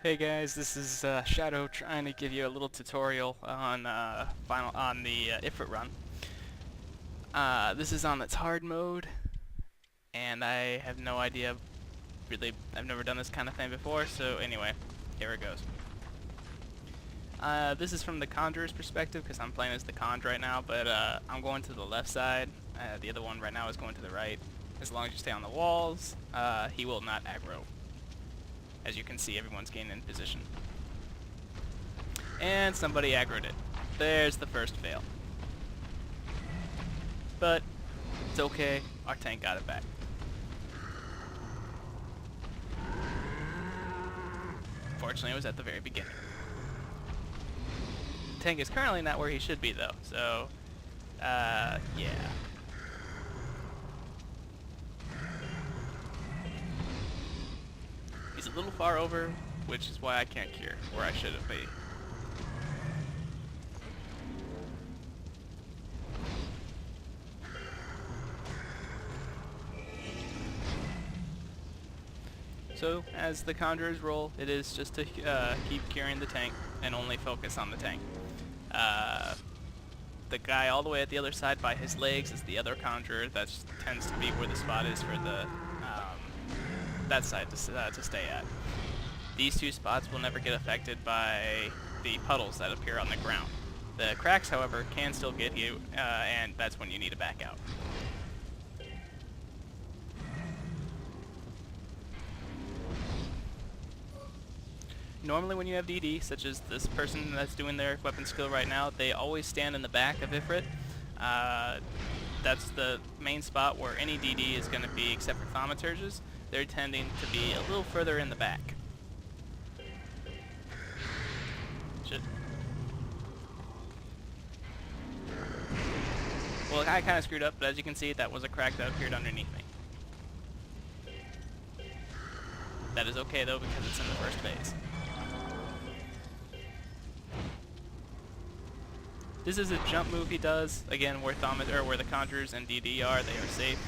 Hey guys, this is Shadow trying to give you a little tutorial on the Ifrit run. This is on its hard mode, and I have no idea. Really, I've never done this kind of thing before. So anyway, here it goes. This is from the Conjurer's perspective because I'm playing as the Conj right now, but I'm going to the left side. The other one right now is going to the right. As long as you stay on the walls, he will not aggro. As you can see, everyone's getting in position. And somebody aggroed it. There's the first fail. But it's okay, our tank got it back. Fortunately, it was at the very beginning. The tank is currently not where he should be though, so yeah. He's a little far over, which is why I can't cure where I should have been. So, as the Conjurer's role, it is just to keep curing the tank and only focus on the tank. The guy all the way at the other side by his legs is the other Conjurer. That tends to be where the spot is for the that side to stay at. These two spots will never get affected by the puddles that appear on the ground. The cracks, however, can still get you, and that's when you need to back out. Normally when you have DD, such as this person that's doing their weapon skill right now, they always stand in the back of Ifrit. That's the main spot where any DD is going to be, except for thaumaturges. They're tending to be a little further in the back. Well, I kind of screwed up, but as you can see, that was a crack that appeared underneath me. That is okay though, because it's in the first phase. This is a jump move he does. Again, where the Conjurers and DD are, they are safe.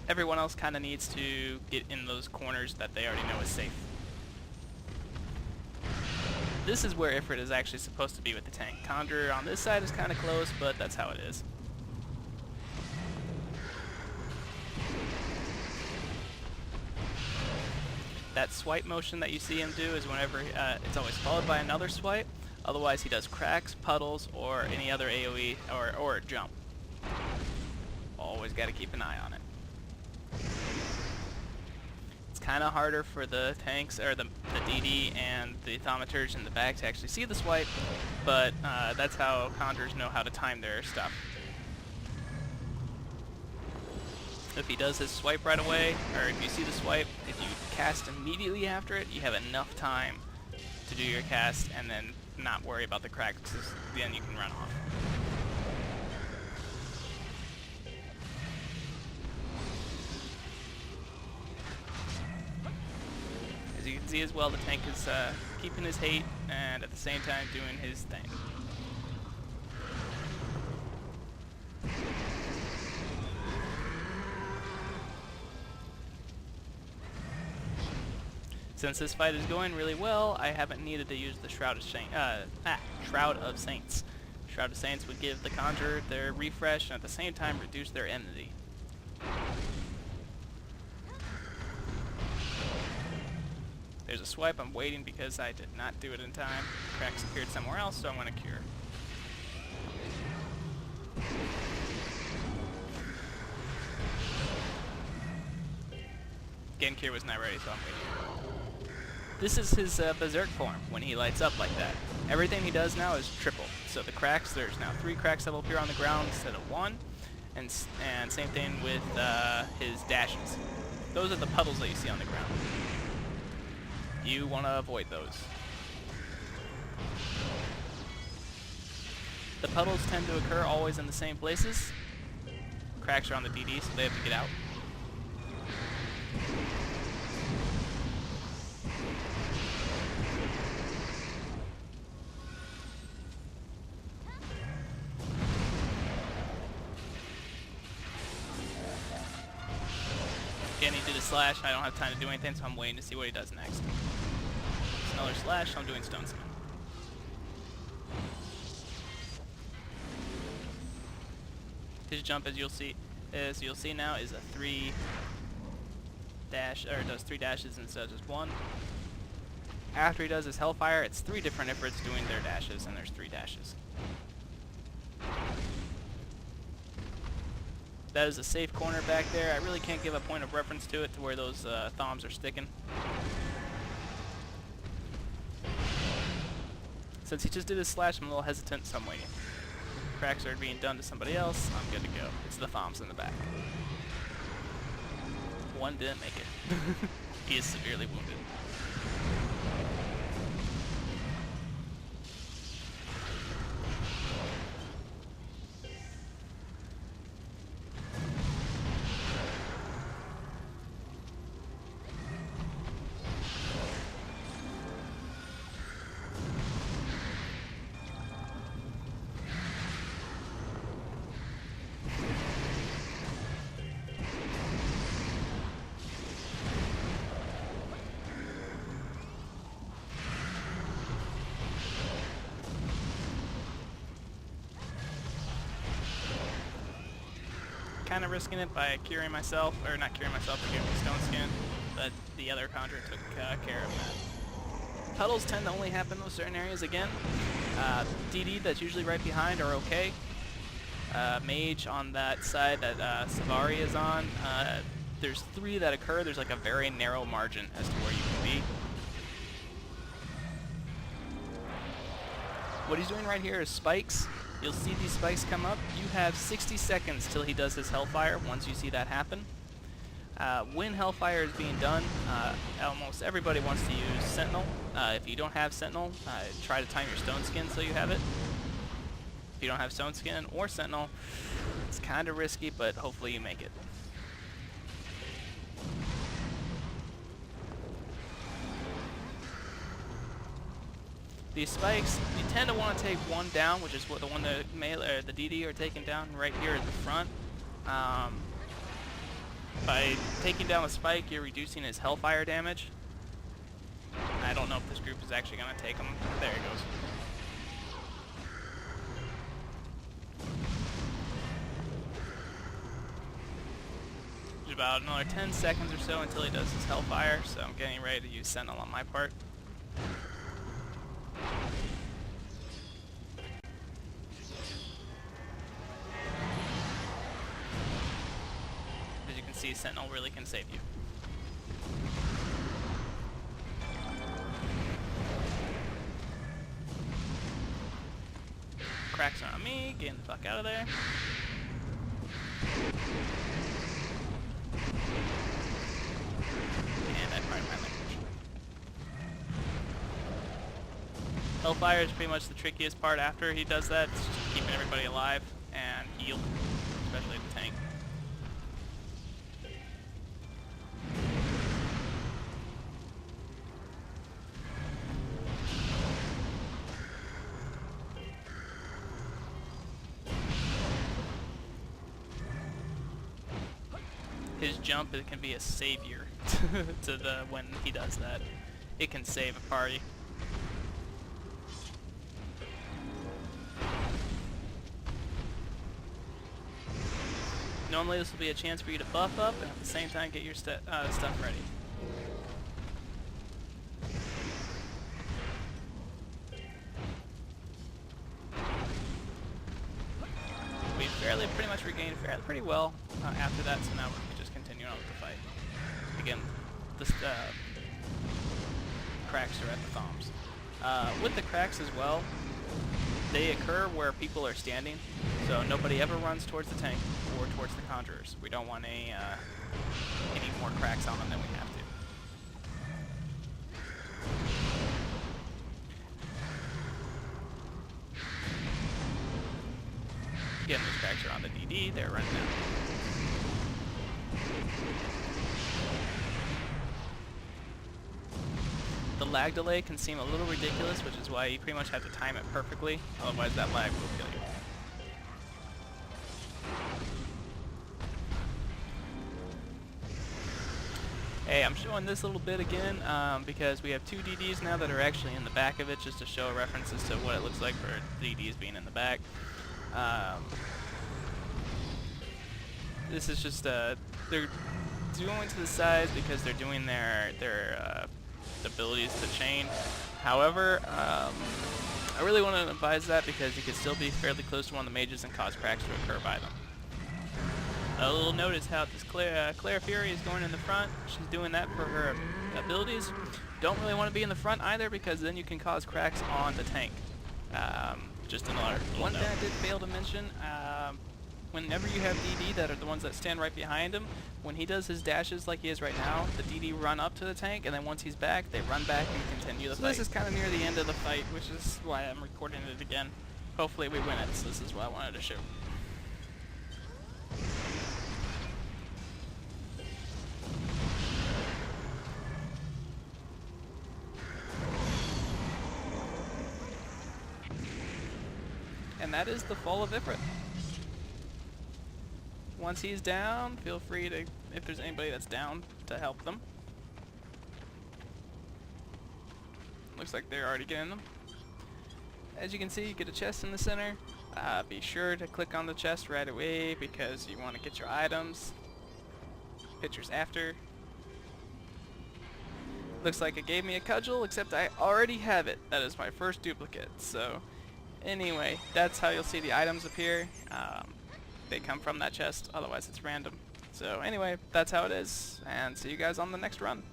Everyone else kind of needs to get in those corners that they already know is safe. This is where Ifrit is actually supposed to be with the tank. Conjurer on this side is kind of close, but that's how it is. That swipe motion that you see him do is whenever it's always followed by another swipe. Otherwise, he does cracks, puddles, or any other AoE or a jump. Always got to keep an eye on it. It's kind of harder for the tanks or the DD and the thaumaturge in the back to actually see the swipe, but that's how Conjurers know how to time their stuff. If he does his swipe right away, or if you see the swipe, if you cast immediately after it, you have enough time to do your cast and then not worry about the cracks, because then you can run off. As you can see as well, the tank is keeping his hate and at the same time doing his thing. Since this fight is going really well, I haven't needed to use the Shroud of Saints. Shroud of Saints. Shroud of Saints would give the Conjurer their refresh and at the same time reduce their enmity. There's a swipe. I'm waiting because I did not do it in time. Cracks appeared somewhere else, so I'm going to cure. Again, cure was not ready, so I'm waiting. This is his berserk form when he lights up like that. Everything he does now is triple. So the cracks, there's now 3 cracks that will appear on the ground instead of 1. And same thing with his dashes. Those are the puddles that you see on the ground. You want to avoid those. The puddles tend to occur always in the same places. Cracks are on the DD, so they have to get out. Again, he did a slash. I don't have time to do anything, so I'm waiting to see what he does next. So another slash, so I'm doing Stone Skin. His jump, as you'll see now, is a 3 dash, or it does 3 dashes instead of just 1. After he does his Hellfire, it's 3 different Ifrits doing their dashes, and there's 3 dashes. That is a safe corner back there. I really can't give a point of reference to it to where those thoms are sticking. Since he just did his slash, I'm a little hesitant, so I'm waiting. Cracks are being done to somebody else. I'm good to go. It's the thoms in the back. One didn't make it. He is severely wounded. Kind of risking it by curing myself, or not curing myself, but giving me Stone Skin, but the other Conjurer took care of that. Puddles tend to only happen in those certain areas again. DD that's usually right behind are okay. Mage on that side that Savari is on, there's 3 that occur. There's like a very narrow margin as to where you can be. What he's doing right here is spikes. You'll see these spikes come up. You have 60 seconds till he does his Hellfire once you see that happen. When Hellfire is being done, almost everybody wants to use Sentinel. If you don't have Sentinel, try to time your Stone Skin so you have it. If you don't have Stone Skin or Sentinel, it's kind of risky, but hopefully you make it. These spikes, you tend to want to take one down, which is what the one the DD are taking down right here at the front. By taking down the spike, you're reducing his Hellfire damage. I don't know if this group is actually going to take him. There he goes. There's about another 10 seconds or so until he does his Hellfire, so I'm getting ready to use Sentinel on my part. See, Sentinel really can save you. Cracks are on me, getting the fuck out of there. And I fired my language. Hellfire is pretty much the trickiest part after he does that. It's just keeping everybody alive and healed, especially the tank. His jump, it can be a savior to the when he does that. It can save a party. Normally this will be a chance for you to buff up and at the same time get your stuff ready. We pretty much regained pretty well after that, so now we're just continuing on with the fight. Again, the cracks are at the thoms. With the cracks as well, they occur where people are standing, so nobody ever runs towards the tank or towards the Conjurers. We don't want any more cracks on them than we have to. Again, those cracks are on the DD, they're running out. The lag delay can seem a little ridiculous, which is why you pretty much have to time it perfectly, otherwise that lag will kill you. Hey, I'm showing this little bit again because we have two DDs now that are actually in the back of it, just to show references to what it looks like for DDs being in the back. This is just they're going to the sides because they're doing their abilities to chain. However, I really want to advise that because you could still be fairly close to one of the mages and cause cracks to occur by them. A little note is how this Claire Fury is going in the front. She's doing that for her abilities. Don't really want to be in the front either because then you can cause cracks on the tank. Just another one thing I did fail to mention. Whenever you have DD that are the ones that stand right behind him, when he does his dashes like he is right now, the DD run up to the tank, and then once he's back, they run back and continue the fight. This is kind of near the end of the fight, which is why I'm recording it again. Hopefully we win it, so this is what I wanted to show. And that is the fall of Ifrit. Once he's down, feel free to, if there's anybody that's down, to help them. Looks like they're already getting them. As you can see, you get a chest in the center. Be sure to click on the chest right away because you want to get your items. Pictures after. Looks like it gave me a cudgel, except I already have it. That is my first duplicate. So anyway, that's how you'll see the items appear. They come from that chest, otherwise it's random. So anyway, that's how it is, and see you guys on the next run.